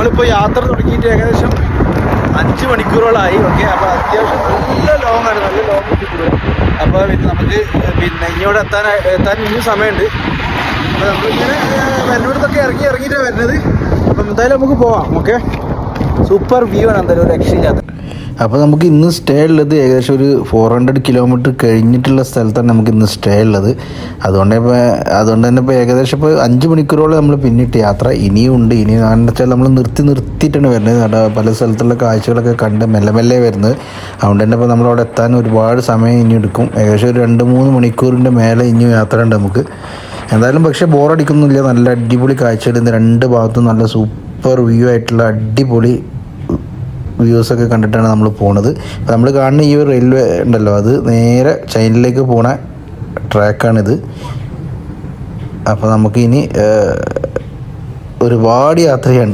നമ്മളിപ്പോൾ യാത്ര തുടങ്ങിയിട്ട് ഏകദേശം 5 മണിക്കൂറോളായി. ഓക്കെ, അപ്പോൾ അത്യാവശ്യം നല്ല ലോങ്ങാണ്, നല്ല ലോങ് കിട്ടിയിട്ടുള്ളത്. അപ്പോൾ പിന്നെ നമുക്ക് പിന്നെ ഇങ്ങോട്ട് എത്താൻ ഇനിയും സമയമുണ്ട്. അപ്പോൾ നമ്മളിങ്ങനെ വരുന്നിടത്തൊക്കെ ഇറങ്ങിയിട്ടാണ് വരുന്നത്. അപ്പം എന്തായാലും നമുക്ക് പോവാം. ഓക്കെ, സൂപ്പർ വ്യൂ ആണ്, എന്തായാലും ഒരു രക്ഷയില്ലാത്ത. അപ്പോൾ നമുക്ക് ഇന്ന് സ്റ്റേ ഉള്ളത് ഏകദേശം ഒരു 400 കിലോമീറ്റർ കഴിഞ്ഞിട്ടുള്ള സ്ഥലത്താണ് നമുക്ക് ഇന്ന് സ്റ്റേ ഉള്ളത്. അതുകൊണ്ട് തന്നെ ഇപ്പോൾ ഏകദേശം ഇപ്പോൾ 5 മണിക്കൂറോളം നമ്മൾ പിന്നിട്ട് യാത്ര ഇനിയും ഉണ്ട്. ഇനി കാരണം വെച്ചാൽ നമ്മൾ നിർത്തിയിട്ടാണ് വരുന്നത്. പല സ്ഥലത്തുള്ള കാഴ്ചകളൊക്കെ കണ്ട് മെല്ലെ വരുന്നത്. അതുകൊണ്ട് തന്നെ ഇപ്പോൾ നമ്മളവിടെ എത്താൻ ഒരുപാട് സമയം ഇനി എടുക്കും. ഏകദേശം ഒരു 2-3 മണിക്കൂറിൻ്റെ മേലെ ഇനിയും യാത്ര ഉണ്ട് നമുക്ക്. എന്തായാലും പക്ഷേ ബോറടിക്കുന്നില്ല. നല്ല അടിപൊളി കാഴ്ചകൾ, 2 ഭാഗത്തും നല്ല സൂപ്പർ വ്യൂ ആയിട്ടുള്ള അടിപൊളി വ്യൂസൊക്കെ കണ്ടിട്ടാണ് നമ്മൾ പോണത്. അപ്പോൾ നമ്മൾ കാണുന്ന ഈ ഒരു റെയിൽവേ ഉണ്ടല്ലോ, അത് നേരെ ചൈനയിലേക്ക് പോണ ട്രാക്കാണിത്. അപ്പോൾ നമുക്കിനി ഒരുപാട് യാത്ര ചെയ്യാനുണ്ട്.